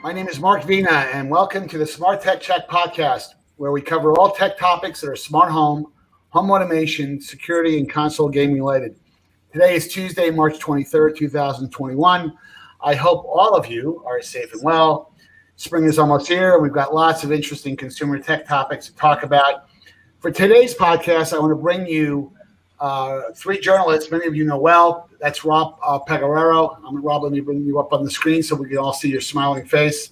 My name is Mark Vina, and welcome to the SmartTechCheck podcast, where we cover all tech topics that are smart home automation, security, and console gaming related. Today is Tuesday, March 23rd, 2021. I hope all of you are safe and well. Spring is almost here. We've got lots of interesting consumer tech topics to talk about. For today's podcast, I want to bring you three journalists many of you know well. That's Rob Pegoraro. Rob, let me bring you up on the screen so we can all see your smiling face.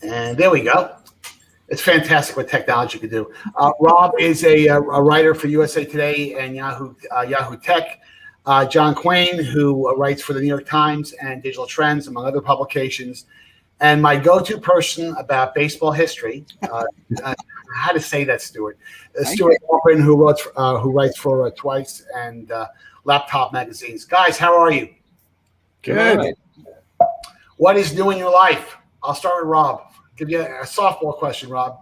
And there we go. It's fantastic what technology can do. Rob is a writer for USA Today and Yahoo Tech. John Quain, who writes for the New York Times and Digital Trends, among other publications. And my go-to person about baseball history, how to say that, Stewart? Stewart Wolpin, who writes for Twice and Laptop magazines. Guys, how are you? Good. What is new in your life? I'll start with Rob. Give you a softball question, Rob.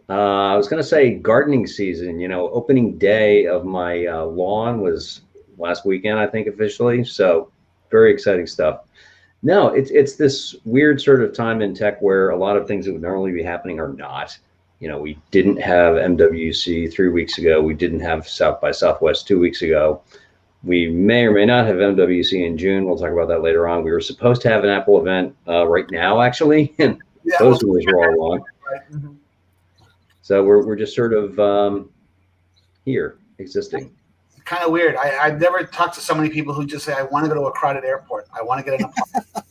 I was going to say gardening season. You know, opening day of my lawn was last weekend, I think, officially. So very exciting stuff. No, it's this weird sort of time in tech where a lot of things that would normally be happening are not. You know, we didn't have MWC 3 weeks ago. We didn't have South by Southwest 2 weeks ago. We may or may not have MWC in June. We'll talk about that later on. We were supposed to have an Apple event right now, actually, and those ones were all wrong. Mm-hmm. So we're just sort of here, existing. Kind of weird. I've never talked to so many people who just say, I want to go to a crowded airport. I want to get in a plane,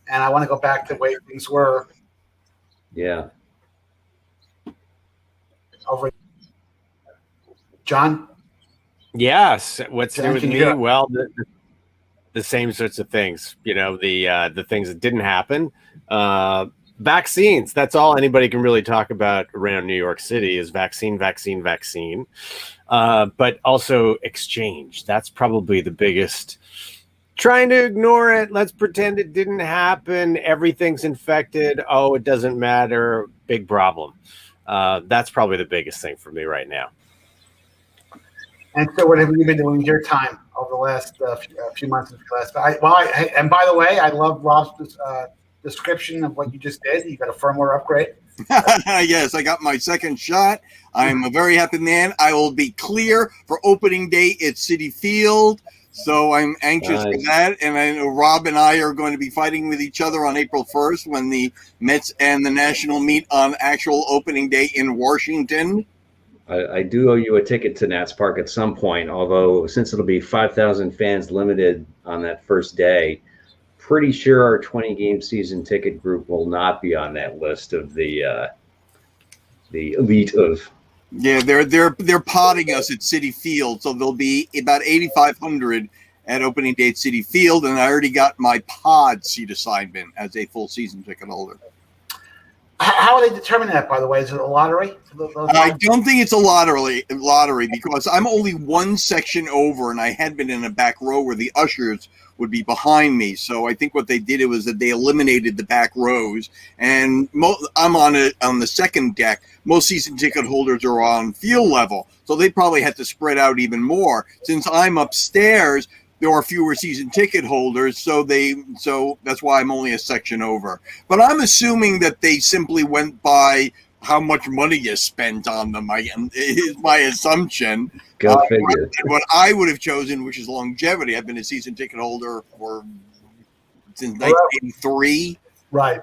and I want to go back to the way things were. Yeah. Over. John? Yes. What's new with me? Yeah. Well, the same sorts of things. You know, the things that didn't happen. Vaccines. That's all anybody can really talk about around New York City is vaccine. But also exchange. That's probably the biggest. Trying to ignore it. Let's pretend it didn't happen. Everything's infected. Oh, it doesn't matter. Big problem. That's probably the biggest thing for me right now. And so what have you been doing with your time over the last few months of class? And by the way, I love Rob's description of what you just did. You got a firmware upgrade. Yes, I got my second shot. I'm a very happy man. I will be clear for opening day at Citi Field. So I'm anxious for that. And I know Rob and I are going to be fighting with each other on April 1st when the Mets and the National meet on actual opening day in Washington. I do owe you a ticket to Nats Park at some point, although since it'll be 5,000 fans limited on that first day, pretty sure our 20-game season ticket group will not be on that list of the elite of. Yeah, they're potting us at Citi Field, so there'll be about 8,500 at opening day at Citi Field, and I already got my pod seat assignment as a full season ticket holder. How are they determining that, by the way? Is it a lottery? I don't think it's a lottery because I'm only one section over, and I had been in a back row where the ushers would be behind me. So I think what they did was that they eliminated the back rows, and I'm on the second deck. Most season ticket holders are on field level, so they probably had to spread out even more. Since I'm upstairs, there are fewer season ticket holders, so that's why I'm only a section over. But I'm assuming that they simply went by how much money you spent on them. Is my assumption. Go figure. What I would have chosen, which is longevity. I've been a season ticket holder since 1983. Right.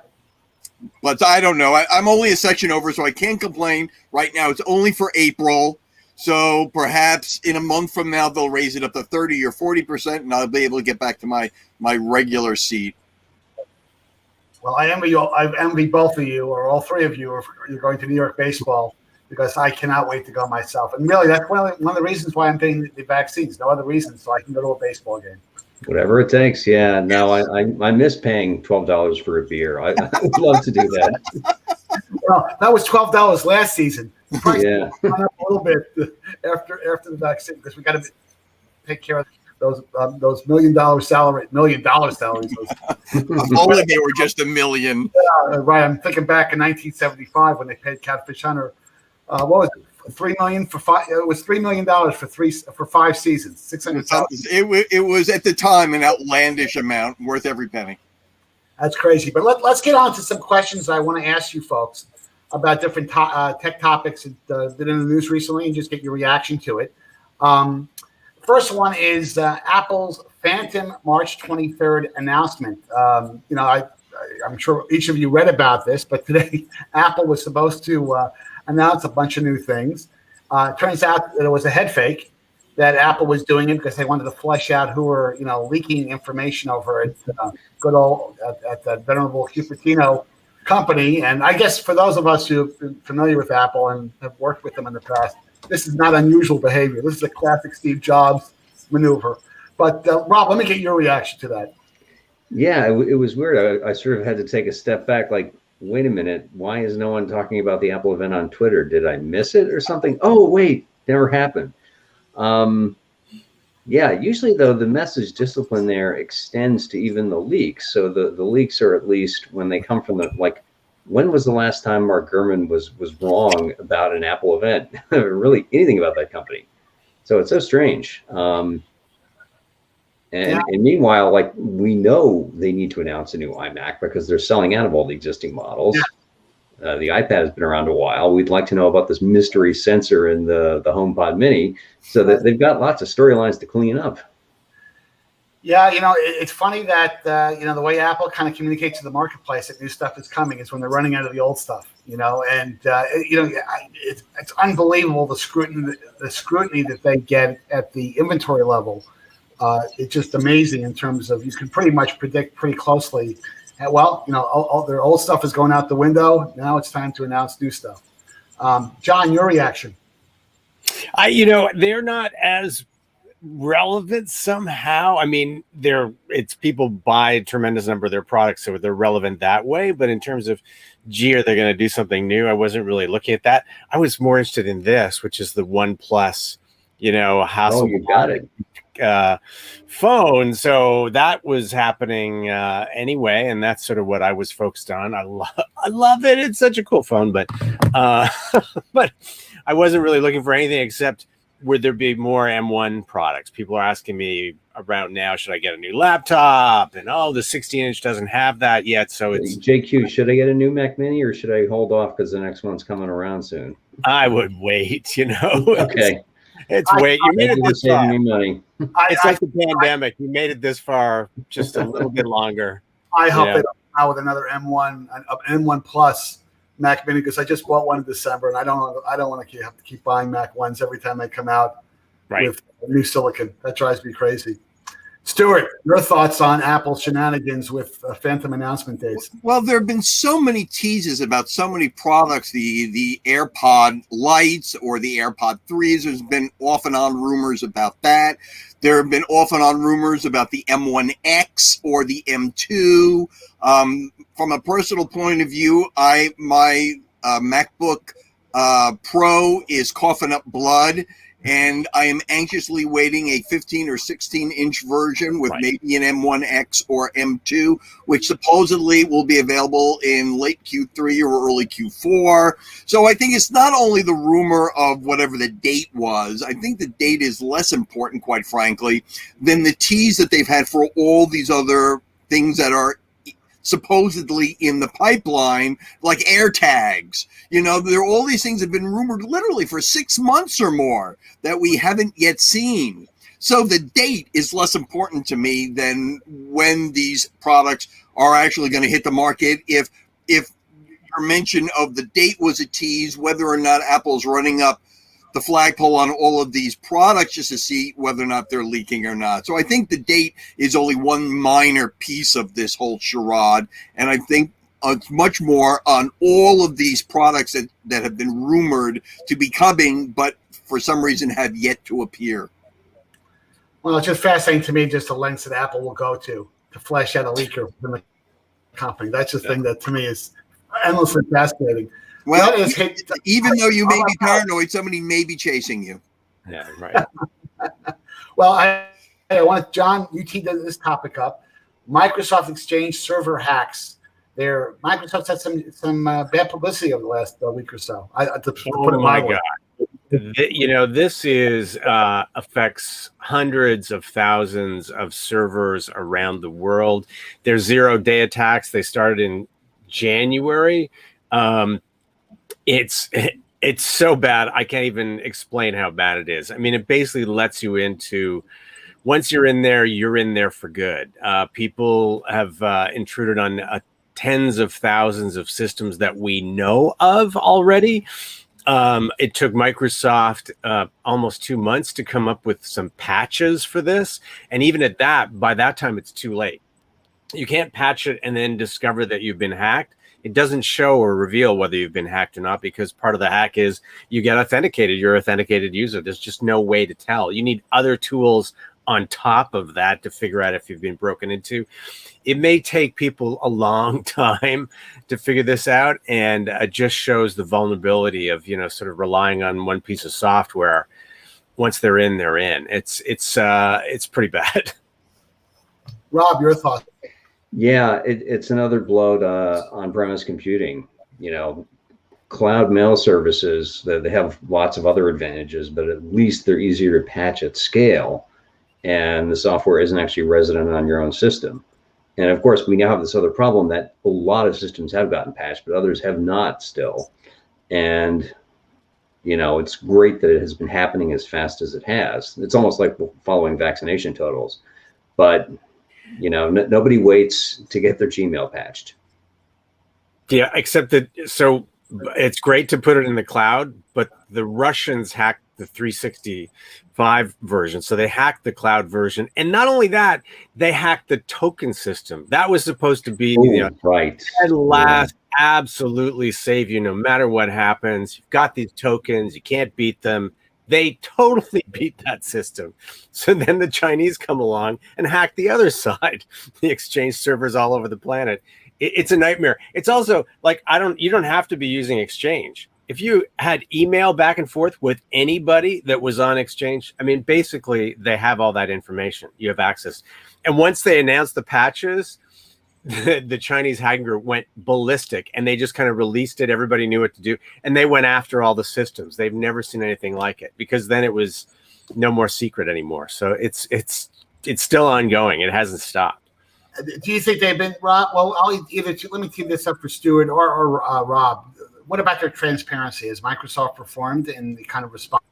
But I don't know. I'm only a section over, so I can't complain. Right now, it's only for April. So perhaps in a month from now, they'll raise it up to 30 or 40%, and I'll be able to get back to my regular seat. Well, I envy both of you, or all three of you, if you're going to New York baseball, because I cannot wait to go myself. And really, that's one of the reasons why I'm getting the vaccines. No other reason, so I can go to a baseball game. Whatever it takes. Yeah. No, I miss paying $12 for a beer. I would love to do that. Well, that was $12 last season. The price Yeah. went up a little bit after the vaccine because we got to take care of those $1 million salaries. If only they were just $1 million. Yeah, right. I'm thinking back in 1975 when they paid Catfish Hunter. What was it? $3 million for five. It was $3 million for 5 seasons. $600,000. It was at the time an outlandish amount, worth every penny. That's crazy. But let's get on to some questions I want to ask you folks about different tech topics that been in the news recently, and just get your reaction to it. First one is Apple's Phantom March 23rd announcement. I'm sure each of you read about this, but today Apple was supposed to announce a bunch of new things. It turns out that it was a head fake, that Apple was doing it because they wanted to flesh out who were, leaking information over at good old at the venerable Cupertino company. And I guess for those of us who have been familiar with Apple and have worked with them in the past, this is not unusual behavior. This is a classic Steve Jobs maneuver. But Rob, let me get your reaction to that. Yeah, it was weird. I sort of had to take a step back, like, wait a minute, why is no one talking about the Apple event on Twitter? Did I miss it or something? Oh, wait, never happened. Yeah, usually, though, the message discipline there extends to even the leaks. So the leaks are at least when they come from when was the last time Mark Gurman was wrong about an Apple event? Really anything about that company. So it's so strange. And meanwhile, we know they need to announce a new iMac because they're selling out of all the existing models. Yeah. The iPad has been around a while. We'd like to know about this mystery sensor in the HomePod Mini, so that they've got lots of storylines to clean up. Yeah, it's funny that the way Apple kind of communicates to the marketplace that new stuff is coming is when they're running out of the old stuff. It's unbelievable the scrutiny that they get at the inventory level. It's just amazing in terms of you can pretty much predict pretty closely. All their old stuff is going out the window. Now it's time to announce new stuff. John, your reaction? They're not as relevant somehow. I mean, it's people buy a tremendous number of their products, so they're relevant that way. But in terms of, are they going to do something new? I wasn't really looking at that. I was more interested in this, which is the OnePlus, hassle. Oh, you got it. Phone. So that was happening anyway, and that's sort of what I was focused on. I love it. It's such a cool phone, but but I wasn't really looking for anything except would there be more M1 products. People are asking me around now, should I get a new laptop? And the 16-inch doesn't have that yet. So it's JQ, should I get a new Mac Mini or should I hold off because the next one's coming around soon? I would wait, Okay. It's wait. You made it this far. Saving me money. It's like the pandemic. You made it this far, just a little bit longer. I hope they don't come out with another M1, an M1 Plus Mac Mini, because I just bought one in December, and I don't want to have to keep buying Mac ones every time they come out with new silicon. That drives me crazy. Stuart, your thoughts on Apple's shenanigans with Phantom announcement days? Well, there have been so many teases about so many products, the AirPod Lights or the AirPod 3s. There's been off and on rumors about that. There have been off and on rumors about the M1X or the M2. From a personal point of view, my MacBook Pro is coughing up blood. And I am anxiously waiting a 15 or 16-inch version with maybe an M1X or M2, which supposedly will be available in late Q3 or early Q4. So I think it's not only the rumor of whatever the date was. I think the date is less important, quite frankly, than the tease that they've had for all these other things that are supposedly in the pipeline, like AirTags. All these things have been rumored literally for 6 months or more that we haven't yet seen. So the date is less important to me than when these products are actually going to hit the market. If your mention of the date was a tease, whether or not Apple's running up the flagpole on all of these products just to see whether or not they're leaking or not. So I think the date is only one minor piece of this whole charade. And I think it's much more on all of these products that have been rumored to be coming, but for some reason have yet to appear. Well, it's just fascinating to me just the lengths that Apple will go to flesh out a leaker from the company. That's the thing that to me is endlessly fascinating. Well, even though you may be paranoid, somebody may be chasing you. Yeah, right. Well, I want John, you teed this topic up. Microsoft Exchange server hacks. Microsoft's had some bad publicity over the last week or so. Oh my God. This is affects hundreds of thousands of servers around the world. There's 0-day attacks. They started in January. It's so bad. I can't even explain how bad it is. I mean, it basically lets you into, once you're in there for good. People have intruded on tens of thousands of systems that we know of already. It took Microsoft almost 2 months to come up with some patches for this. And even at that, by that time, it's too late. You can't patch it and then discover that you've been hacked. It doesn't show or reveal whether you've been hacked or not, because part of the hack is you get authenticated. You're an authenticated user. There's just no way to tell. You need other tools on top of that to figure out if you've been broken into. It may take people a long time to figure this out, and it just shows the vulnerability of, sort of relying on one piece of software. Once they're in, they're in. It's pretty bad. Rob, your thoughts? Yeah, it's another blow to on-premise computing. Cloud mail services, they have lots of other advantages, but at least they're easier to patch at scale, and the software isn't actually resident on your own system. And of course, we now have this other problem that a lot of systems have gotten patched, but others have not still. And, it's great that it has been happening as fast as it has. It's almost like following vaccination totals. But, nobody waits to get their Gmail patched. Yeah, except that, so it's great to put it in the cloud, but the Russians hacked the 365 version. So they hacked the cloud version. And not only that, they hacked the token system. That was supposed to be right. At last, absolutely save you no matter what happens. You've got these tokens, you can't beat them. They totally beat that system. So then the Chinese come along and hack the other side, the Exchange servers all over the planet. It's a nightmare. It's also like, you don't have to be using Exchange. If you had email back and forth with anybody that was on Exchange, I mean, basically they have all that information. You have access. And once they announced the patches, the Chinese hacking group went ballistic, and they just kind of released it. Everybody knew what to do, and they went after all the systems. They've never seen anything like it, because then it was no more secret anymore. So it's still ongoing. It hasn't stopped. Do you think they've been, Rob? Well, let me tee this up for Stewart or Rob. What about their transparency? Has Microsoft performed in the kind of response?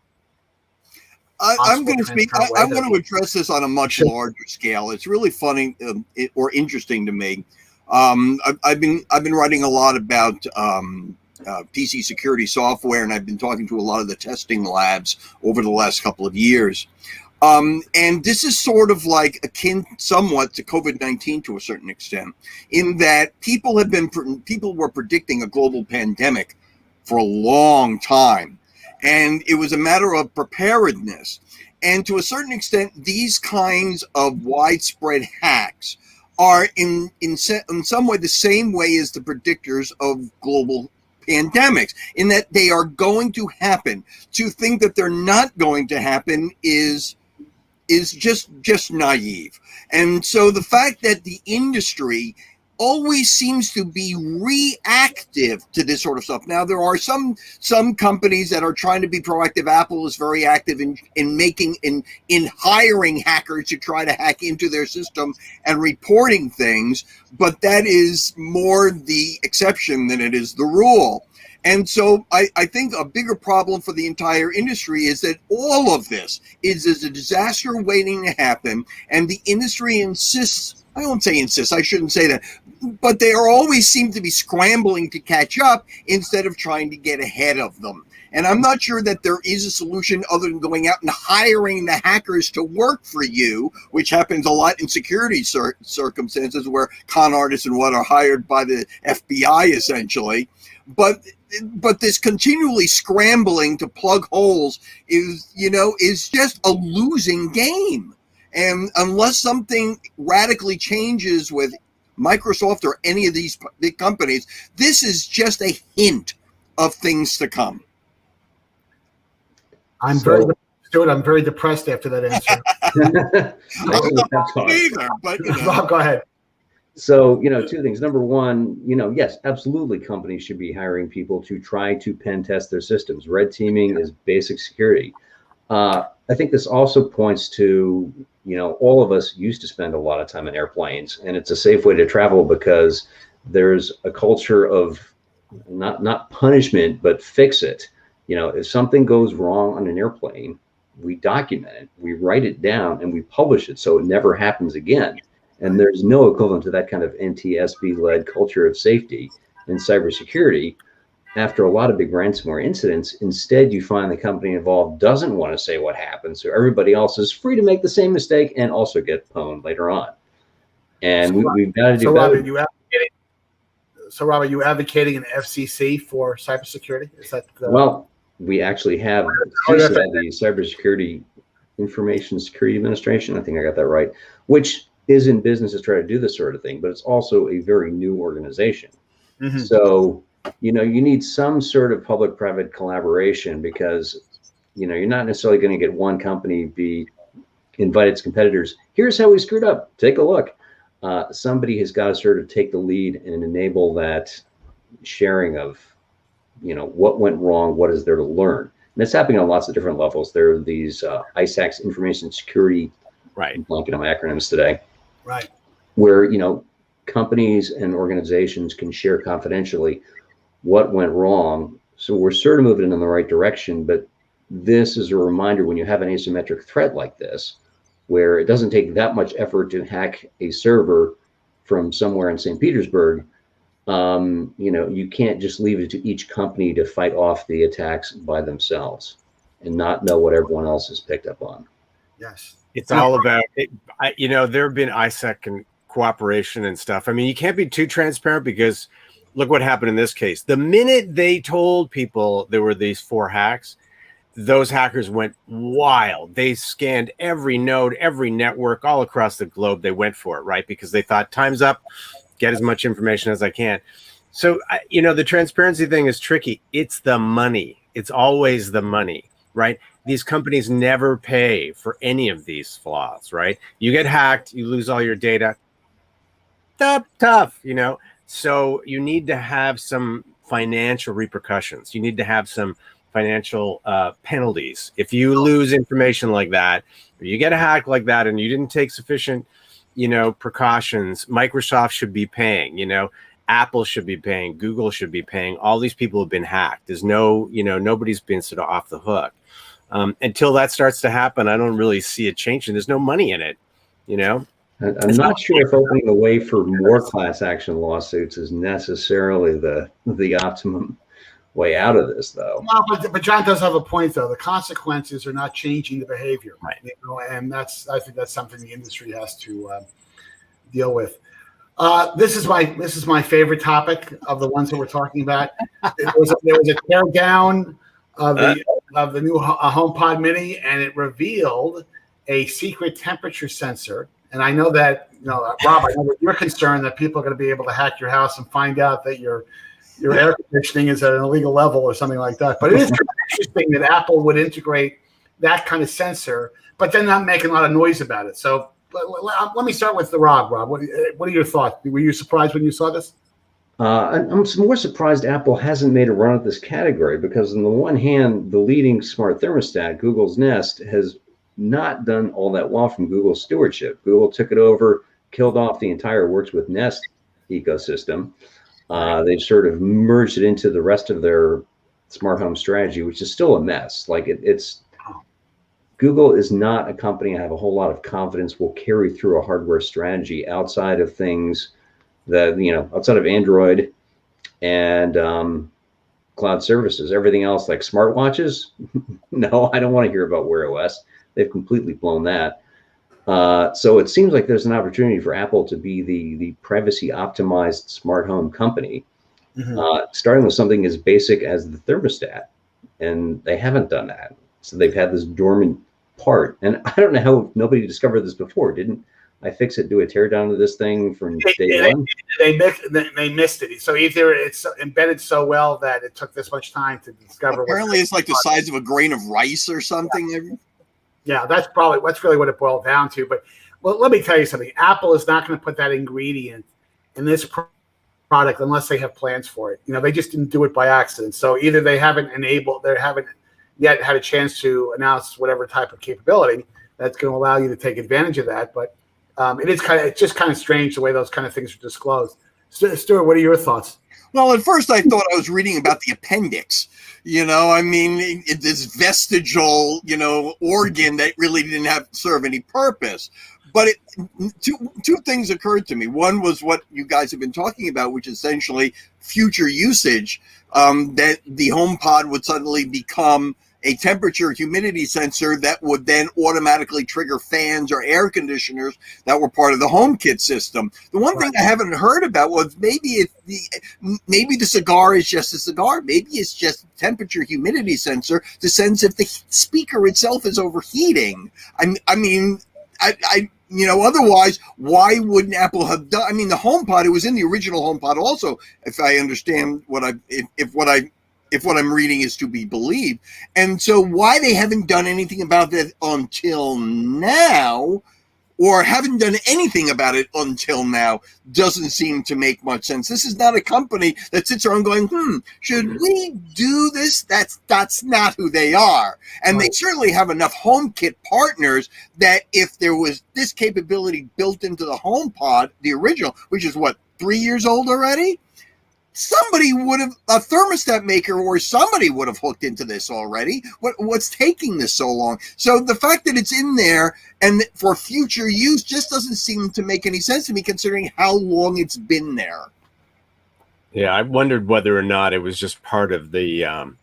I'm going to speak. I want to address this on a much larger scale. It's really funny or interesting to me. I've been writing a lot about PC security software, and I've been talking to a lot of the testing labs over the last couple of years. And this is sort of like akin somewhat to COVID-19 to a certain extent, in that people were predicting a global pandemic for a long time. And it was a matter of preparedness. And to a certain extent, these kinds of widespread hacks are in some way the same way as the predictors of global pandemics, in that they are going to happen. To think that they're not going to happen is just naive. And so the fact that the industry always seems to be reactive to this sort of stuff. Now, there are some companies that are trying to be proactive. Apple is very active in hiring hackers to try to hack into their system and reporting things, but that is more the exception than it is the rule. And so I think a bigger problem for the entire industry is that all of this is a disaster waiting to happen, and the industry insists, I won't say insists, I shouldn't say that, but they are always seem to be scrambling to catch up instead of trying to get ahead of them. And I'm not sure that there is a solution other than going out and hiring the hackers to work for you, which happens a lot in security circumstances where con artists and what are hired by the FBI essentially. But this continually scrambling to plug holes is just a losing game. And unless something radically changes with Microsoft or any of these big companies, this is just a hint of things to come. I'm very depressed after that answer. Either, but Rob, go ahead. So, two things. Number one, yes, absolutely, companies should be hiring people to try to pen test their systems. Red teaming is basic security. I think this also points to, all of us used to spend a lot of time in airplanes, and it's a safe way to travel because there's a culture of not punishment, but fix it. If something goes wrong on an airplane, we document it, we write it down, and we publish it so it never happens again. And there's no equivalent to that kind of NTSB-led culture of safety in cybersecurity. After a lot of big ransomware incidents, instead you find the company involved doesn't want to say what happened, so everybody else is free to make the same mistake and also get pwned later on. And we've got to do better. Rob, are you advocating an FCC for cybersecurity? Is that well, we actually have the Cybersecurity Information Security Administration. I think I got that right, which is in business to try to do this sort of thing, but it's also a very new organization. Mm-hmm. So, you need some sort of public-private collaboration because, you're not necessarily going to get one company invite its competitors. Here's how we screwed up. Take a look. Somebody has got to sort of take the lead and enable that sharing of, what went wrong, what is there to learn. And it's happening on lots of different levels. There are these ISACs, information security, right? I'm blanking on my acronyms today. Right. Where, companies and organizations can share confidentially what went wrong. So we're sort of moving in the right direction, but this is a reminder when you have an asymmetric threat like this, where it doesn't take that much effort to hack a server from somewhere in St. Petersburg. You can't just leave it to each company to fight off the attacks by themselves and not know what everyone else has picked up on. Yes. It's all about it. There have been ISAC and cooperation and stuff. I mean, you can't be too transparent because look what happened in this case. The minute they told people there were these 4 hacks, those hackers went wild. They scanned every node, every network all across the globe. They went for it, right? Because they thought time's up, get as much information as I can. So, the transparency thing is tricky. It's the money. It's always the money, right? These companies never pay for any of these flaws, right? You get hacked, you lose all your data. Tough. So you need to have some financial repercussions. You need to have some financial penalties. If you lose information like that, or you get a hack like that and you didn't take sufficient, precautions, Microsoft should be paying, Apple should be paying, Google should be paying. All these people have been hacked. There's nobody's been sort of off the hook. Until that starts to happen, I don't really see it changing. There's no money in it, I'm not sure if opening the way for more class action lawsuits is necessarily the optimum way out of this, though. No, but John does have a point, though. The consequences are not changing the behavior, right? And I think that's something the industry has to deal with. This is my favorite topic of the ones that we're talking about. There was a tear down of the new HomePod Mini, and it revealed a secret temperature sensor. And I know that, Rob, I know that you're concerned that people are going to be able to hack your house and find out that your air conditioning is at an illegal level or something like that. But it is interesting that Apple would integrate that kind of sensor, but then not making a lot of noise about it. So let me start with Rob. Rob, what are your thoughts? Were you surprised when you saw this? I'm more surprised Apple hasn't made a run at this category because on the one hand, the leading smart thermostat, Google's Nest, has not done all that well from Google's stewardship. Google took it over, killed off the entire Works with Nest ecosystem. They've sort of merged it into the rest of their smart home strategy, which is still a mess. Like it's Google is not a company I have a whole lot of confidence will carry through a hardware strategy outside of things that, outside of Android and cloud services. Everything else like smartwatches, no, I don't want to hear about Wear OS. They've completely blown that. So it seems like there's an opportunity for Apple to be the privacy optimized smart home company, starting with something as basic as the thermostat. And they haven't done that. So they've had this dormant part. And I don't know how nobody discovered this before. Didn't iFixit do a teardown of this thing from day one? They missed it. So either it's embedded so well that it took this much time to discover. Apparently it's like the size of a grain of rice or something. Yeah, that's really what it boiled down to. But let me tell you something. Apple is not going to put that ingredient in this product unless they have plans for it. They just didn't do it by accident. So either they haven't yet had a chance to announce whatever type of capability that's going to allow you to take advantage of that. But it's just kind of strange the way those kind of things are disclosed. Stuart, what are your thoughts? Well, at first I thought I was reading about the appendix. This vestigial, organ that really didn't serve any purpose. But two things occurred to me. One was what you guys have been talking about, which is essentially future usage, that the HomePod would suddenly become a temperature humidity sensor that would then automatically trigger fans or air conditioners that were part of the HomeKit system. The one thing I haven't heard about was maybe the cigar is just a cigar. Maybe it's just a temperature humidity sensor to sense if the speaker itself is overheating. Otherwise, why wouldn't Apple have done? The HomePod, it was in the original HomePod also, if I understand if what I'm reading is to be believed. And so why they haven't done anything about that until now, or haven't done anything about it until now, doesn't seem to make much sense. This is not a company that sits around going, should we do this? That's not who they are. And they certainly have enough HomeKit partners that if there was this capability built into the HomePod, the original, which is 3 years old already? Somebody would have, a thermostat maker or somebody would have hooked into this already. What's taking this so long? So the fact that it's in there and for future use just doesn't seem to make any sense to me, considering how long it's been there. Yeah, I wondered whether or not it was just part of the,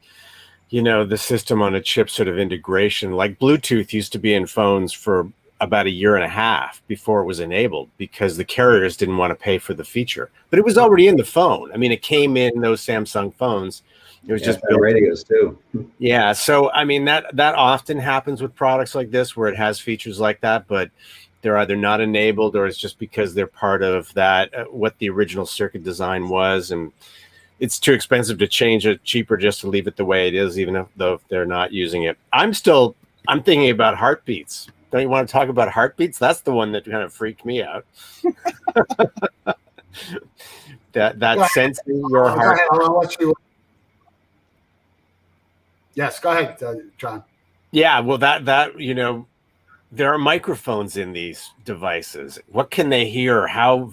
the system on a chip sort of integration. Like Bluetooth used to be in phones for about a year and a half before it was enabled because the carriers didn't want to pay for the feature. But it was already in the phone. It came in those Samsung phones. It was just built radios too. Yeah, so that often happens with products like this where it has features like that, but they're either not enabled or it's just because they're part of that what the original circuit design was, and it's too expensive to change it. Cheaper just to leave it the way it is, even though they're not using it. I'm thinking about heartbeats. Don't you want to talk about heartbeats? That's the one that kind of freaked me out. that sensing your heart. I'll let you. Yes, go ahead, John. Yeah, well, that there are microphones in these devices. What can they hear? How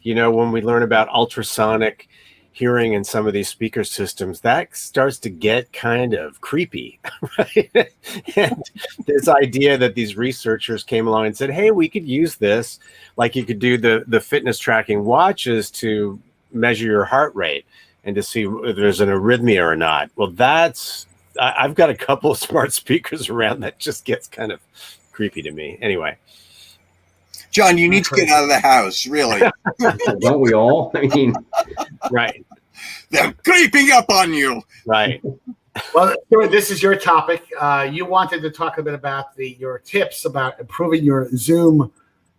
when we learn about ultrasonic hearing in some of these speaker systems, that starts to get kind of creepy, right? And this idea that these researchers came along and said, hey, we could use this, like you could do the fitness tracking watches to measure your heart rate and to see if there's an arrhythmia or not. Well, I've got a couple of smart speakers around that just gets kind of creepy to me. Anyway. John, you need to get out of the house, really. Don't we all? Right. They're creeping up on you. Right. Well, this is your topic. You wanted to talk a bit about your tips about improving your Zoom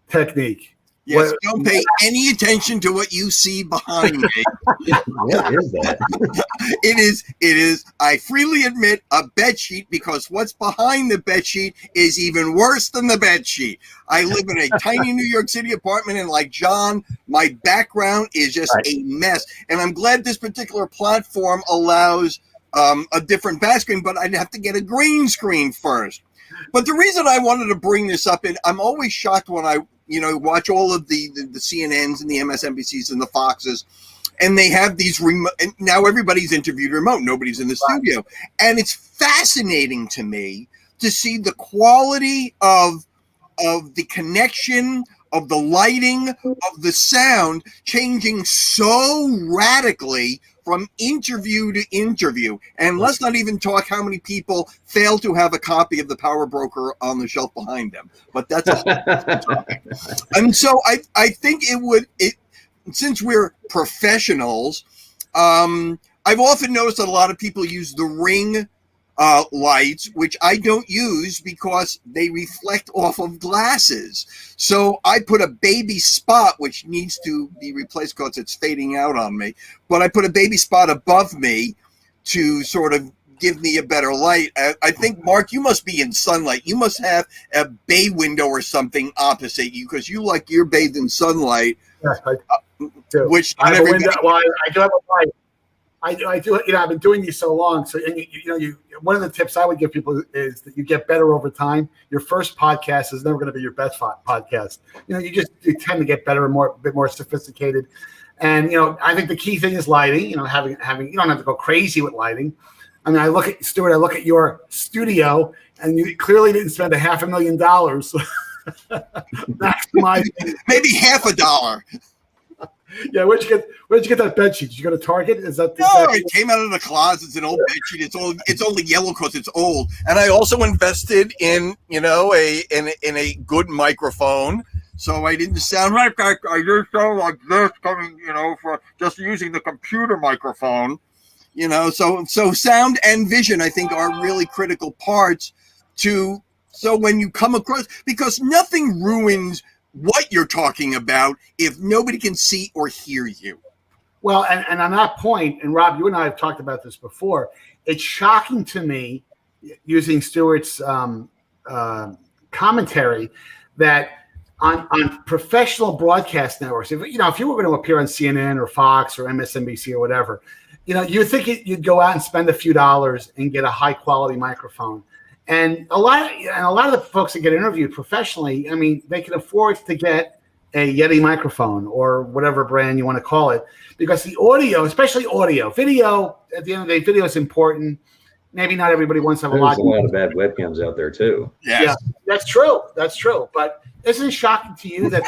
technique. Yes, don't pay any attention to what you see behind me. What is that? It is, I freely admit, a bed sheet, because what's behind the bed sheet is even worse than the bed sheet. I live in a tiny New York City apartment, and like John, my background is just a mess. And I'm glad this particular platform allows a different back screen, but I'd have to get a green screen first. But the reason I wanted to bring this up, and I'm always shocked when I watch all of the CNNs and the MSNBCs and the Foxes, and they have these remote, and now everybody's interviewed remote. Nobody's in the studio. And it's fascinating to me to see the quality of the connection, of the lighting, of the sound changing so radically from interview to interview. And let's not even talk how many people fail to have a copy of The Power Broker on the shelf behind them. But that's a whole topic. And so I think since we're professionals, I've often noticed that a lot of people use the Ring lights, which I don't use because they reflect off of glasses. So I put a baby spot, which needs to be replaced because it's fading out on me. But I put a baby spot above me to sort of give me a better light. I think, Mark, you must be in sunlight. You must have a bay window or something opposite you because you're bathed in sunlight. Yes, I do. Which I have a window. Well, I do have a light. I do. I've been doing these so long. So, and one of the tips I would give people is that you get better over time. Your first podcast is never going to be your best podcast. You tend to get better and a bit more sophisticated. And I think the key thing is lighting. Having you don't have to go crazy with lighting. I mean, I look at Stewart. I look at your studio, and you clearly didn't spend $500,000 maximizing. Maybe $50. Yeah, where'd you get that bed sheet? Did you go to Target? No, it came out of the closet. It's an old bed sheet. It's only yellow because it's old. And I also invested in a good microphone, so I didn't sound like I just sound like this coming for just using the computer microphone. So sound and vision I think are really critical parts to. So when you come across, because nothing ruins what you're talking about if nobody can see or hear you. Well, and on that point, and Rob, you and I have talked about this before, it's shocking to me, using Stewart's commentary, that on professional broadcast networks, if you were going to appear on CNN or Fox or MSNBC or whatever, you think you'd go out and spend a few dollars and get a high quality microphone. And a lot of the folks that get interviewed professionally, I mean, they can afford to get a Yeti microphone or whatever brand you want to call it, because the audio, especially audio, video, at the end of the day, video is important. Maybe not everybody wants to have There's a lot of bad webcams out there too. Yes. Yeah, that's true. That's true. But isn't it shocking to you that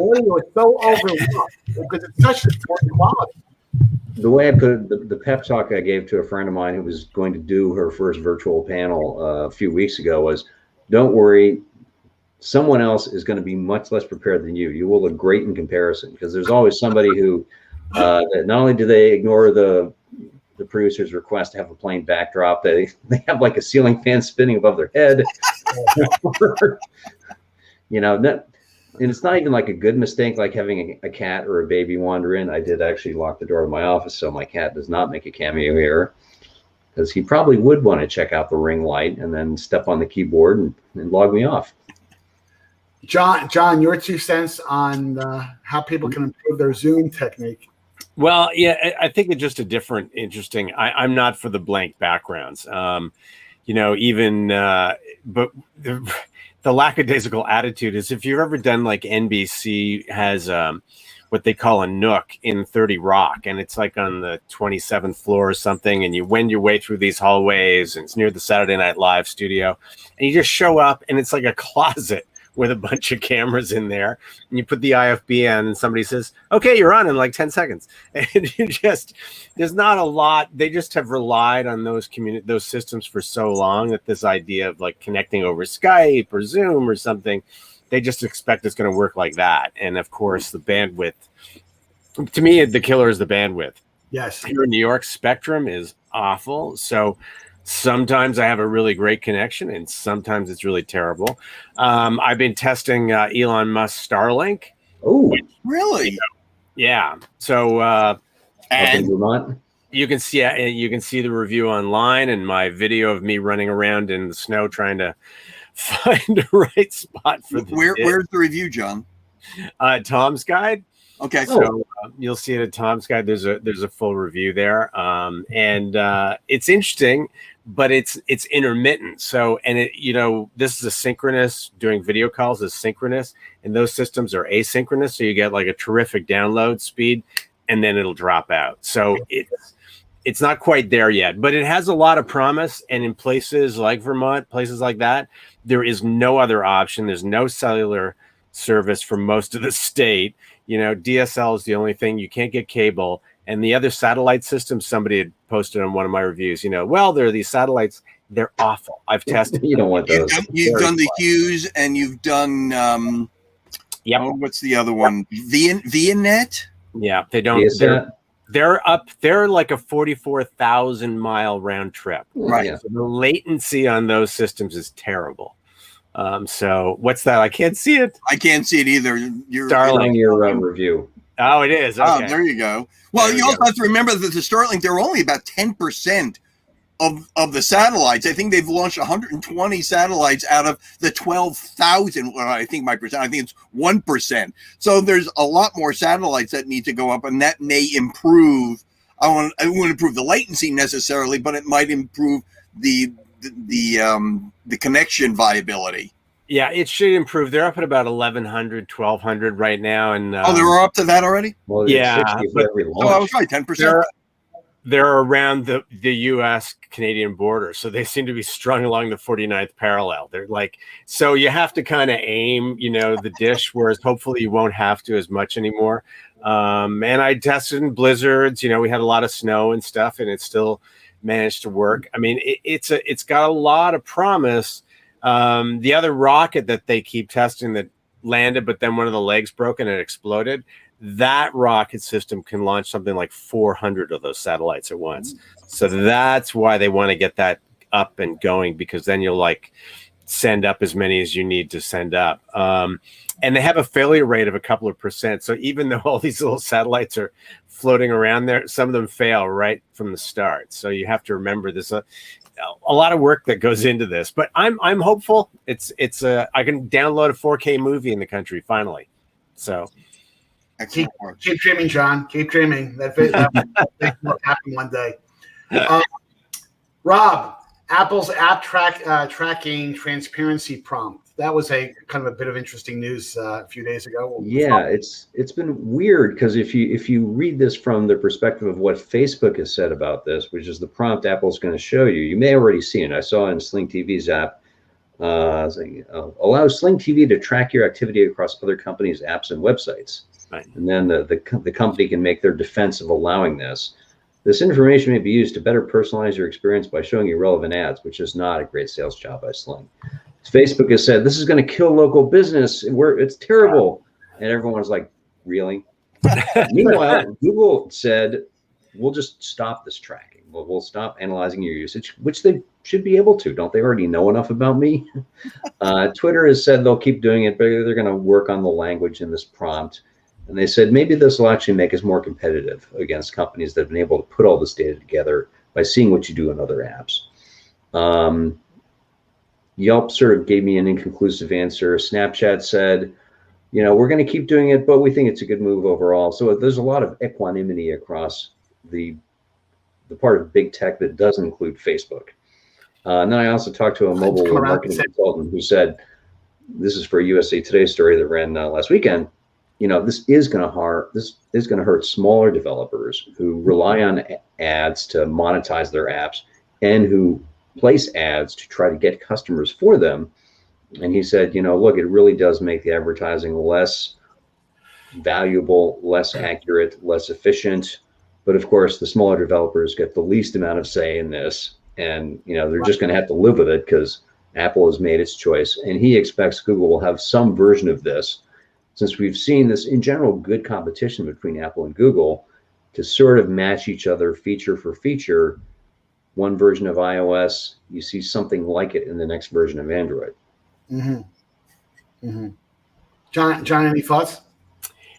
audio is so overlooked because it's such an important quality? The way I put it, the pep talk I gave to a friend of mine who was going to do her first virtual panel a few weeks ago was, don't worry, someone else is going to be much less prepared than you. You will look great in comparison, because there's always somebody who, that not only do they ignore the producer's request to have a plain backdrop, they have like a ceiling fan spinning above their head. And it's not even like a good mistake, like having a cat or a baby wander in. I did actually lock the door of my office so my cat does not make a cameo here, because he probably would want to check out the ring light and then step on the keyboard and log me off. John, your 2 cents on how people can improve their Zoom technique. Well, yeah, I think it's just a different, interesting. I'm not for the blank backgrounds. But the lackadaisical attitude is, if you've ever done, like, NBC has what they call a nook in 30 Rock, and it's like on the 27th floor or something, and you wend your way through these hallways, and it's near the Saturday Night Live studio, and you just show up, and it's like a closet with a bunch of cameras in there, and you put the IFB in, and somebody says, okay, you're on in like 10 seconds. And there's not a lot. They just have relied on those systems for so long that this idea of like connecting over Skype or Zoom or something, they just expect it's going to work like that. And of course, the bandwidth, to me, the killer is the bandwidth. Yes. Here in New York, Spectrum is awful. So sometimes I have a really great connection, and sometimes it's really terrible. I've been testing Elon Musk's Starlink. Oh, really? Yeah. So and you can see the review online, and my video of me running around in the snow trying to find the right spot for the Where's the review, John? Tom's Guide. Okay, so you'll see it at Tom's Guide. There's a full review there, and it's interesting, but it's intermittent. So, and this is a synchronous. Doing video calls is synchronous, and those systems are asynchronous. So you get like a terrific download speed, and then it'll drop out. So it's not quite there yet, but it has a lot of promise. And in places like Vermont, places like that, there is no other option. There's no cellular service for most of the state. DSL is the only thing. You can't get cable. And the other satellite systems, somebody had posted on one of my reviews, well, there are these satellites. They're awful. I've tested. You don't want those. You've done the Hughes, and you've done, what's the other one? ViaNet? Yeah, they don't. They're like a 44,000 mile round trip. Right. So the latency on those systems is terrible. So what's that? I can't see it. I can't see it either. Starlink, your review. Oh, it is. Okay. Oh, there you go. Well, you also have to remember that the Starlink, they're only about 10% of the satellites. I think they've launched 120 satellites out of the 12,000. Well, I think it's 1%. So there's a lot more satellites that need to go up, and that may improve. I won't improve the latency necessarily, but it might improve the connection viability. Yeah, it should improve. They're up at about 1,100, 1,200 right now, and they're up to that already. Well, yeah, but every launch. I was right, 10%. They're around the U.S.-Canadian border, so they seem to be strung along the 49th parallel. They're like, so you have to kind of aim, the dish, whereas hopefully you won't have to as much anymore. And I tested in blizzards. We had a lot of snow and stuff, and it still managed to work. I mean, it's got a lot of promise. The other rocket that they keep testing that landed, but then one of the legs broke and it exploded. That rocket system can launch something like 400 of those satellites at once. So that's why they want to get that up and going, because then you'll send up as many as you need to send up. And they have a failure rate of a couple of percent. So even though all these little satellites are floating around there, some of them fail right from the start. So you have to remember there's a lot of work that goes into this, but I'm hopeful. I can download a 4K movie in the country finally. So keep dreaming, John. Keep dreaming. That will happen one day. Rob, Apple's app tracking transparency prompt. That was a kind of a bit of interesting news a few days ago. Yeah, it's been weird because if you read this from the perspective of what Facebook has said about this, which is the prompt Apple's going to show you, you may already see it. I saw it in Sling TV's app. Allow Sling TV to track your activity across other companies' apps and websites. Right. And then the company can make their defense of allowing this. This information may be used to better personalize your experience by showing you relevant ads, which is not a great sales job by Sling. Facebook has said this is going to kill local business. It's terrible, and everyone's like, really? Meanwhile, Google said we'll just stop this tracking. We'll stop analyzing your usage, which they should be able to. Don't they already know enough about me? Twitter has said they'll keep doing it, but they're going to work on the language in this prompt. And they said maybe this will actually make us more competitive against companies that have been able to put all this data together by seeing what you do in other apps. Yelp sort of gave me an inconclusive answer. Snapchat said, we're going to keep doing it, but we think it's a good move overall. So there's a lot of equanimity across the part of big tech that doesn't include Facebook. And then I also talked to a mobile marketing consultant who said, this is for a USA Today story that ran last weekend. This is going to hurt smaller developers who rely on ads to monetize their apps and who place ads to try to get customers for them. And he said, look, it really does make the advertising less valuable, less accurate, less efficient. But of course, the smaller developers get the least amount of say in this. And, they're just going to have to live with it because Apple has made its choice. And he expects Google will have some version of this, since we've seen this in general good competition between Apple and Google to sort of match each other feature for feature. One version of iOS, you see something like it in the next version of Android. Mm-hmm. Mm-hmm. John, any thoughts?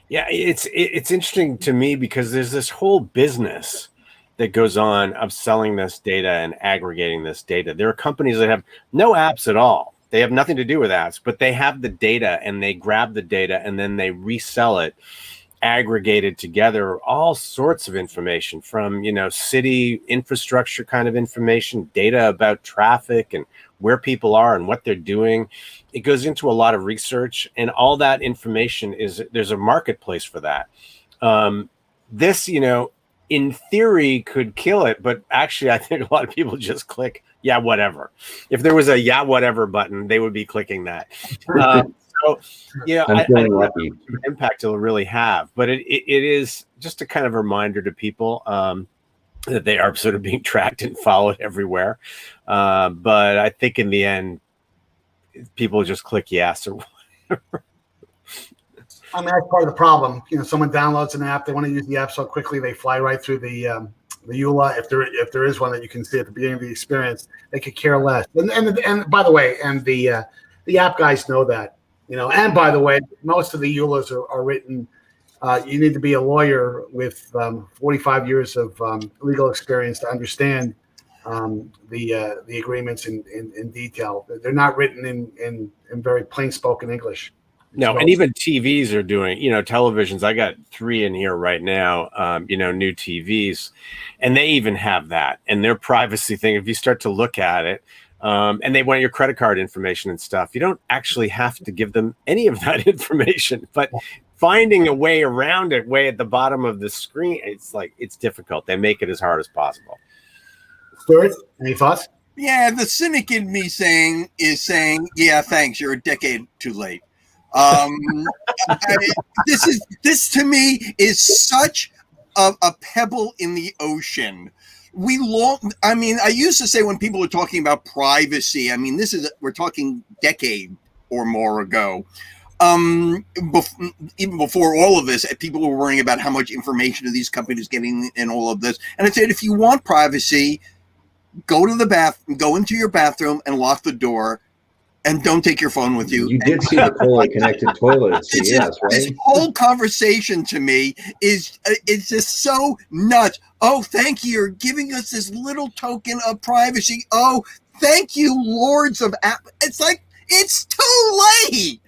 Yeah, it's interesting to me because there's this whole business that goes on of selling this data and aggregating this data. There are companies that have no apps at all. They have nothing to do with apps, but they have the data and they grab the data and then they resell it, aggregated together, all sorts of information from, city infrastructure kind of information, data about traffic and where people are and what they're doing. It goes into a lot of research, and all that information there's a marketplace for that. This, in theory could kill it, but actually I think a lot of people just click, yeah, whatever. If there was a yeah, whatever button, they would be clicking that. So, I don't know what impact it'll really have, but it is just a kind of reminder to people that they are sort of being tracked and followed everywhere. But I think in the end, people just click yes or whatever. I mean, that's part of the problem. Someone downloads an app, they want to use the app so quickly, they fly right through the EULA. If there is one that you can see at the beginning of the experience, they could care less. And by the way, the app guys know that. And by the way, most of the EULAs are written. You need to be a lawyer with 45 years of legal experience to understand the agreements in detail. They're not written in very plain spoken English. No, and even TVs are doing, televisions. I got 3 in here right now, new TVs, and they even have that. And their privacy thing, if you start to look at it, and they want your credit card information and stuff, you don't actually have to give them any of that information. But finding a way around it, way at the bottom of the screen, it's difficult. They make it as hard as possible. Stewart, any thoughts? Yeah, the cynic in me is saying, yeah, thanks. You're a decade too late. This to me is such a pebble in the ocean. I used to say when people were talking about privacy, we're talking decade or more ago. Even before all of this, people were worrying about how much information are these companies getting and all of this. And I said, if you want privacy, go into your bathroom and lock the door. And don't take your phone with you. You did see the fully connected toilet at CES, right? This whole conversation to me is just so nuts. Oh, thank you. You're giving us this little token of privacy. Oh, thank you, lords of Apple. It's like, it's too late.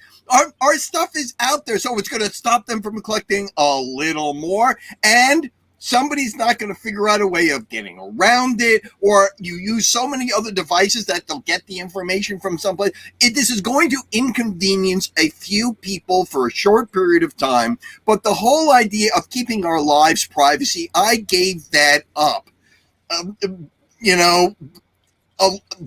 Our stuff is out there, so it's going to stop them from collecting a little more. And somebody's not going to figure out a way of getting around it, or you use so many other devices that they'll get the information from someplace. This is going to inconvenience a few people for a short period of time. But the whole idea of keeping our lives privacy, I gave that up,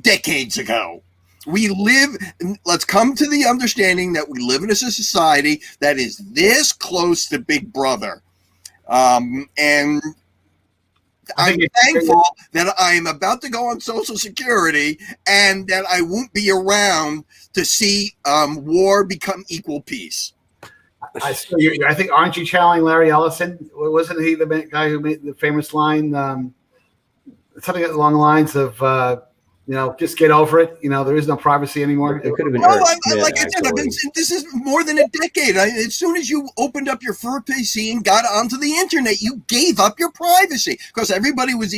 decades ago. Let's come to the understanding that we live in a society that is this close to Big Brother. And I'm thankful that I am about to go on Social Security and that I won't be around to see war become equal peace. I think, aren't you channeling Larry Ellison? Wasn't he the guy who made the famous line, something along the lines of, just get over it. There is no privacy anymore. It could have been. Like I said, this is more than a decade. As soon as you opened up your first PC and got onto the internet, you gave up your privacy because everybody was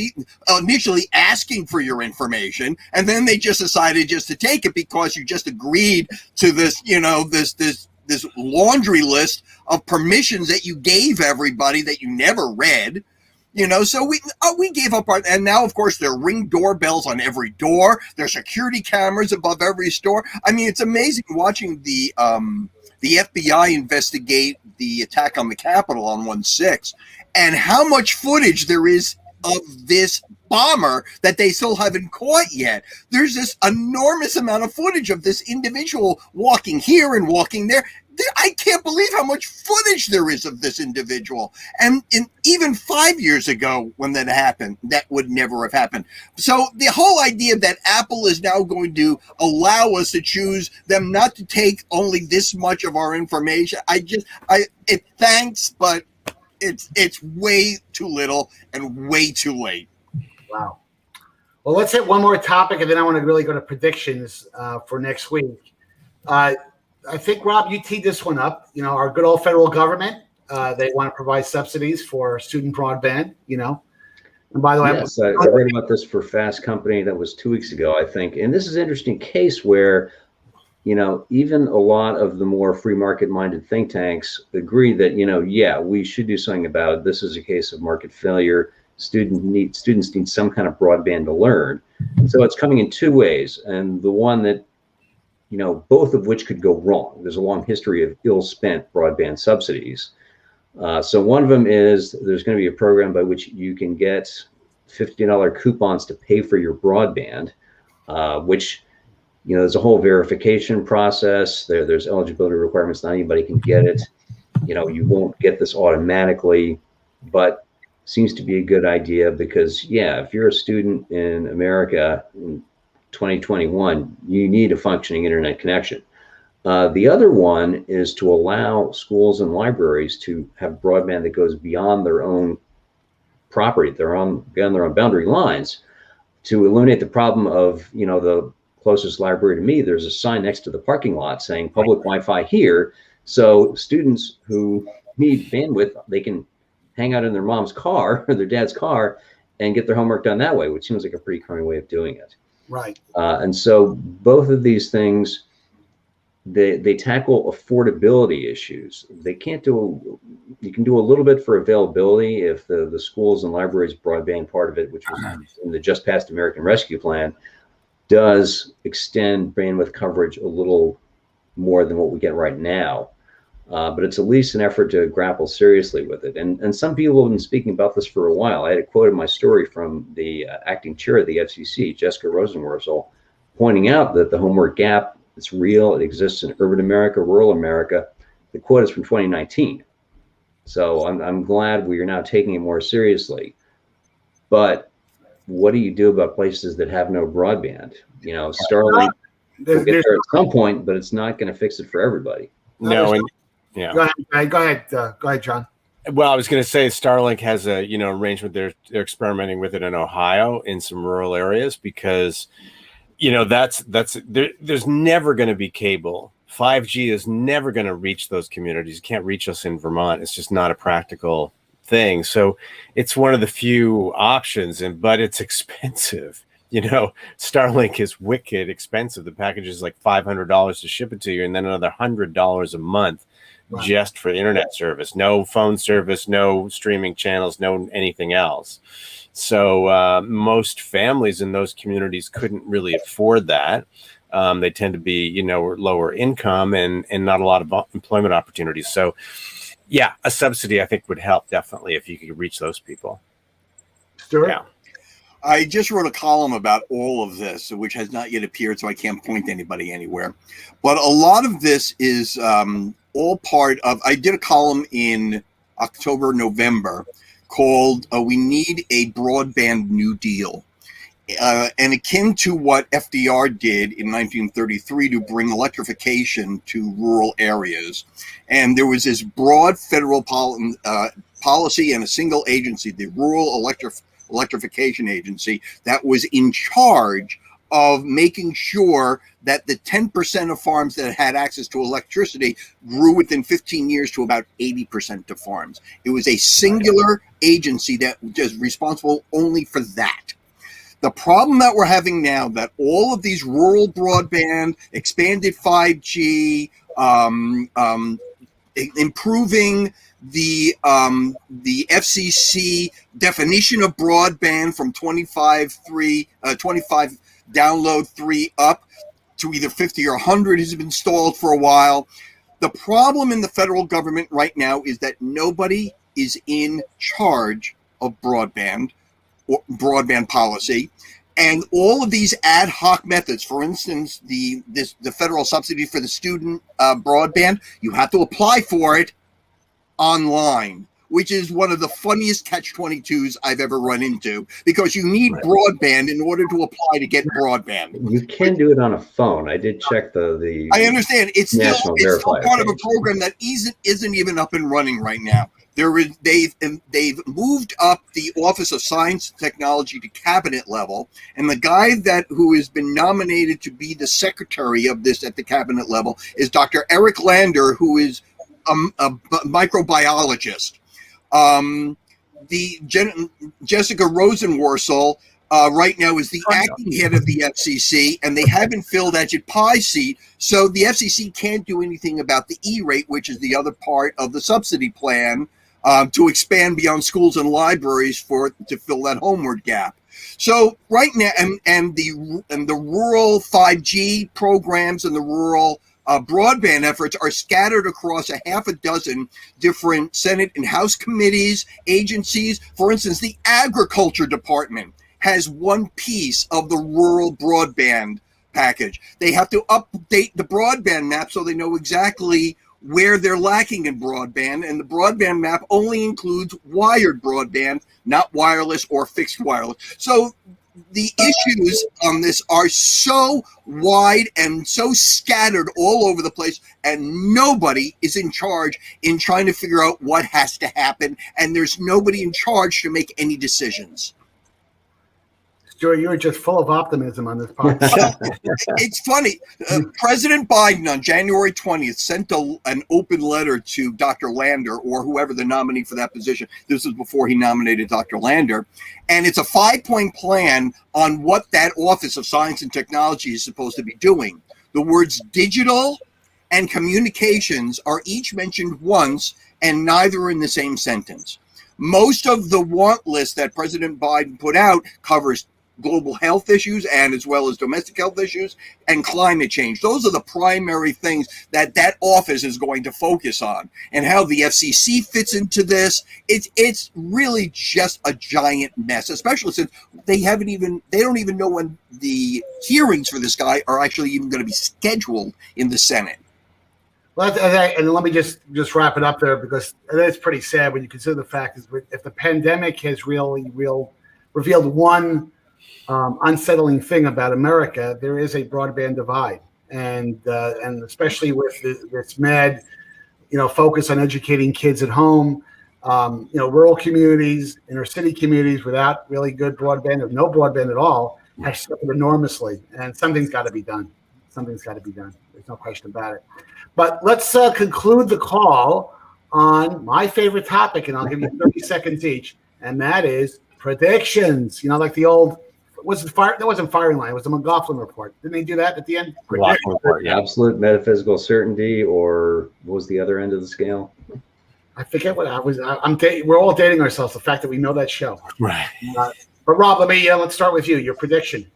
initially asking for your information, and then they just decided just to take it because you just agreed to this, this laundry list of permissions that you gave everybody that you never read. So we gave up and now, of course, there are Ring doorbells on every door. There are security cameras above every store. It's amazing watching the FBI investigate the attack on the Capitol on 1/6 and how much footage there is of this bomber that they still haven't caught yet. There's this enormous amount of footage of this individual walking here and walking there. I can't believe how much footage there is of this individual. And even 5 years ago when that happened, that would never have happened. So the whole idea that Apple is now going to allow us to choose them not to take only this much of our information, thanks, but it's way too little and way too late. Wow. Well, let's hit one more topic, and then I want to really go to predictions for next week. I think, Rob, you teed this one up. Our good old federal government, they want to provide subsidies for student broadband, And by the way, yes, I read about this for Fast Company. That was 2 weeks ago, I think. And this is an interesting case where, even a lot of the more free market minded think tanks agree that, we should do something about it. This is a case of market failure. Students need some kind of broadband to learn. So it's coming in 2 ways. And the one that, both of which could go wrong. There's a long history of ill-spent broadband subsidies. So one of them is there's going to be a program by which you can get $50 coupons to pay for your broadband, which, there's a whole verification process. There's eligibility requirements. Not anybody can get it. You won't get this automatically, but seems to be a good idea because, if you're a student in America, 2021, you need a functioning internet connection. The other one is to allow schools and libraries to have broadband that goes beyond their own property, beyond their own boundary lines, to eliminate the problem of, the closest library to me, there's a sign next to the parking lot saying public Wi-Fi here. So students who need bandwidth, they can hang out in their mom's car or their dad's car and get their homework done that way, which seems like a pretty common way of doing it. Right. And so both of these things, they tackle affordability issues. They can't do, you can do a little bit for availability if the schools and libraries broadband part of it, which was in the just passed American Rescue Plan, does extend bandwidth coverage a little more than what we get right now. But it's at least an effort to grapple seriously with it. And some people have been speaking about this for a while. I had a quote in my story from the acting chair of the FCC, Jessica Rosenworcel, pointing out that the homework gap, it's real. It exists in urban America, rural America. The quote is from 2019. So I'm glad we are now taking it more seriously. But what do you do about places that have no broadband? You know, Starlink will get there at some point, but it's not going to fix it for everybody. No, and yeah. Go ahead, John. Well, I was going to say Starlink has a arrangement. They're experimenting with it in Ohio in some rural areas because there's never going to be cable. 5G is never going to reach those communities. You can't reach us in Vermont. It's just not a practical thing. So it's one of the few options, but it's expensive. Starlink is wicked expensive. The package is like $500 to ship it to you, and then another $100 a month just for internet service. No phone service, no streaming channels, no anything else. So most families in those communities couldn't really afford that. They tend to be, lower income and not a lot of employment opportunities. So, yeah, a subsidy I think would help definitely if you could reach those people. Stuart? Yeah. I just wrote a column about all of this, which has not yet appeared, so I can't point anybody anywhere. But a lot of this is all part of, I did a column in October, November called We Need a Broadband New Deal. And akin to what FDR did in 1933 to bring electrification to rural areas. And there was this broad federal policy and a single agency, the Rural Electrification Agency, that was in charge of making sure that the 10% of farms that had access to electricity grew within 15 years to about 80% of farms. It was a singular agency that was responsible only for that. The problem that we're having now, that all of these rural broadband, expanded 5G, improving the FCC definition of broadband from 25 download 3 up to either 50 or 100 has been stalled for a while. The problem in the federal government right now is that nobody is in charge of broadband policy, and all of these ad hoc methods. For instance, the federal subsidy for the student broadband, you have to apply for it online, which is one of the funniest catch-22s I've ever run into, because you need broadband in order to apply to get broadband. You can do it on a phone. I did check the I understand. It's still part of a page. program that isn't even up and running right now. They've moved up the Office of Science and Technology to cabinet level, and the guy who has been nominated to be the secretary of this at the cabinet level is Dr. Eric Lander, who is a microbiologist. Jessica Rosenworcel right now is the acting head of the FCC, and they haven't filled Ajit Pai's seat, so the FCC can't do anything about the E-rate, which is the other part of the subsidy plan to expand beyond schools and libraries to fill that homeward gap. So right now, and the rural 5G programs and the rural broadband efforts are scattered across a half a dozen different Senate and House committees, agencies. For instance, the Agriculture Department has one piece of the rural broadband package. They have to update the broadband map so they know exactly where they're lacking in broadband, and the broadband map only includes wired broadband, not wireless or fixed wireless. So the issues on this are so wide and so scattered all over the place, and nobody is in charge in trying to figure out what has to happen, and there's nobody in charge to make any decisions. Stuart, you were just full of optimism on this podcast. It's funny. President Biden on January 20th sent an open letter to Dr. Lander, or whoever the nominee for that position. This was before he nominated Dr. Lander. And it's a 5-point plan on what that Office of Science and Technology is supposed to be doing. The words digital and communications are each mentioned once, and neither are in the same sentence. Most of the want list that President Biden put out covers global health issues and as well as domestic health issues and climate change. Those are the primary things that office is going to focus on. And how the FCC fits into this, it's really just a giant mess, especially since they don't even know when the hearings for this guy are actually even going to be scheduled in the Senate. Well, and let me just wrap it up there, because it's pretty sad when you consider the fact is if the pandemic has really revealed one unsettling thing about America, there is a broadband divide, and especially with this mad, focus on educating kids at home, rural communities, inner city communities without really good broadband or no broadband at all have suffered enormously, and something's got to be done. There's no question about it. But let's conclude the call on my favorite topic, and I'll give you 30 seconds each, and that is predictions. Like the old, that wasn't firing line, it was the McLaughlin report. Didn't they do that at the end? Report, yeah. Absolute metaphysical certainty, or what was the other end of the scale? I forget what I was. We're all dating ourselves. The fact that we know that show, right? But Rob, let's start with you. Your prediction.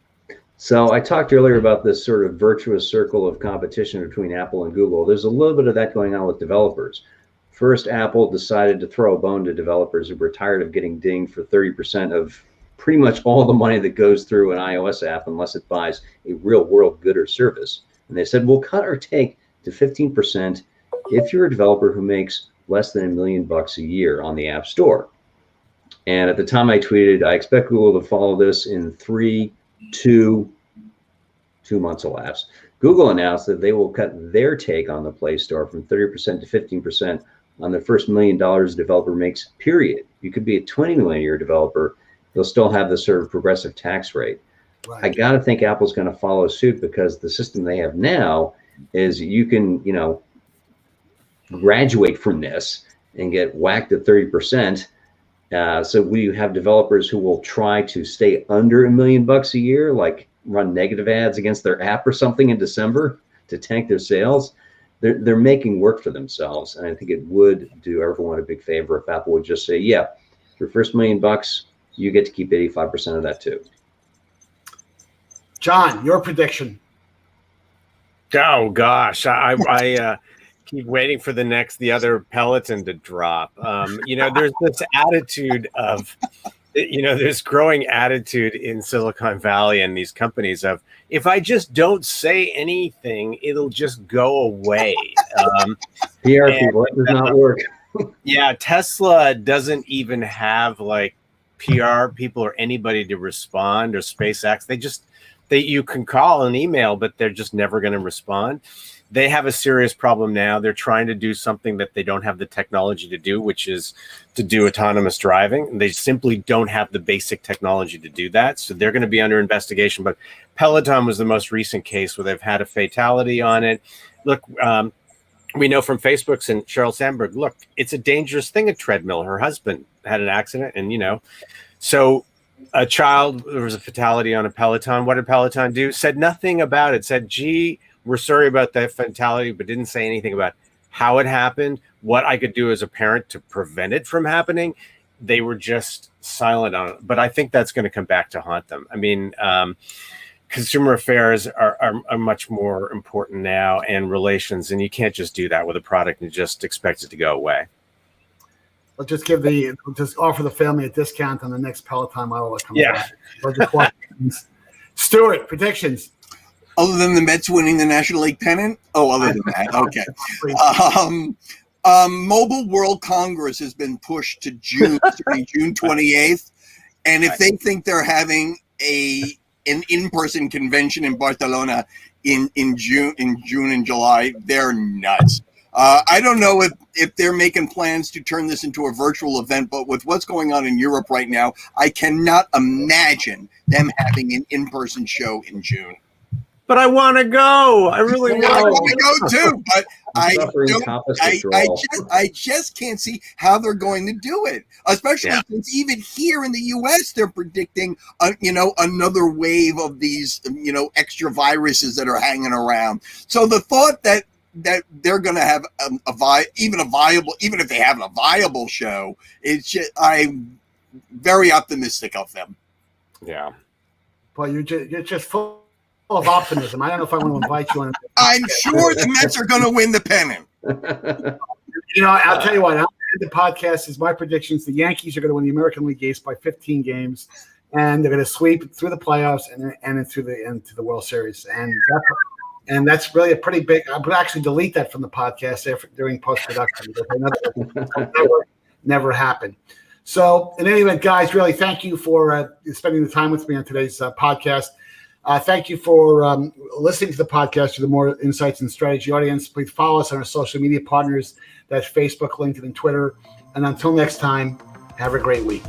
So I talked earlier about this sort of virtuous circle of competition between Apple and Google. There's a little bit of that going on with developers. First, Apple decided to throw a bone to developers who were tired of getting dinged for 30% of pretty much all the money that goes through an iOS app unless it buys a real world good or service. And they said, we'll cut our take to 15% if you're a developer who makes less than $1 million a year on the App Store. And at the time I tweeted, I expect Google to follow this in 2 months elapsed. Google announced that they will cut their take on the Play Store from 30% to 15% on the first $1 million a developer makes, period. You could be a $20 million a year developer, you'll still have the sort of progressive tax rate. Right. I got to think Apple's going to follow suit, because the system they have now is you can, graduate from this and get whacked at 30%. So we have developers who will try to stay under $1 million a year, like run negative ads against their app or something in December to tank their sales. They're making work for themselves, and I think it would do everyone a big favor if Apple would just say, "Yeah, your first $1 million, you get to keep 85% of that too." John, your prediction. Oh gosh, I keep waiting for the other Peloton to drop. There's this attitude of, there's growing attitude in Silicon Valley and these companies of, if I just don't say anything, it'll just go away. PR people, it does not work. Yeah, Tesla doesn't even have like PR people or anybody to respond, or SpaceX. You can call and email, but they're just never going to respond. They have a serious problem now. They're trying to do something that they don't have the technology to do, which is to do autonomous driving. They simply don't have the basic technology to do that. So they're going to be under investigation. But Peloton was the most recent case where they've had a fatality on it. Look, we know from Facebook's and Sheryl Sandberg, look, it's a dangerous thing, a treadmill. Her husband had an accident, and, so there was a fatality on a Peloton. What did Peloton do? Said nothing about it. Said, gee, we're sorry about that fatality, but didn't say anything about how it happened, what I could do as a parent to prevent it from happening. They were just silent on it. But I think that's going to come back to haunt them. I mean, consumer affairs are much more important now, and relations, and you can't just do that with a product and just expect it to go away. Let's just just offer the family a discount on the next Peloton model that comes out. Stewart, predictions. Other than the Mets winning the National League pennant? Oh, other than that, okay. Mobile World Congress has been pushed to June 28th, and if they think they're having an in-person convention in Barcelona in June and July, they're nuts. I don't know if they're making plans to turn this into a virtual event, but with what's going on in Europe right now, I cannot imagine them having an in-person show in June. But I want to go. I really want I want to go too, but I just can't see how they're going to do it. Especially since even here in the U.S. they're predicting, another wave of these, extra viruses that are hanging around. So the thought that they're going to have even if they have a viable show, I'm very optimistic of them. Yeah. Well, you're just full of optimism. I don't know if I want to invite you on. I'm sure the Mets are going to win the pennant. I'll tell you what. The podcast is my predictions. The Yankees are going to win the American League East by 15 games, and they're going to sweep through the playoffs and into the World Series. And that's really a pretty big. I would actually delete that from the podcast during post production because never happened. So, in any event, guys, really thank you for spending the time with me on today's podcast. Thank you for listening to the podcast to the More Insights and Strategy audience. Please follow us on our social media partners. That's Facebook, LinkedIn, and Twitter. And until next time, have a great week.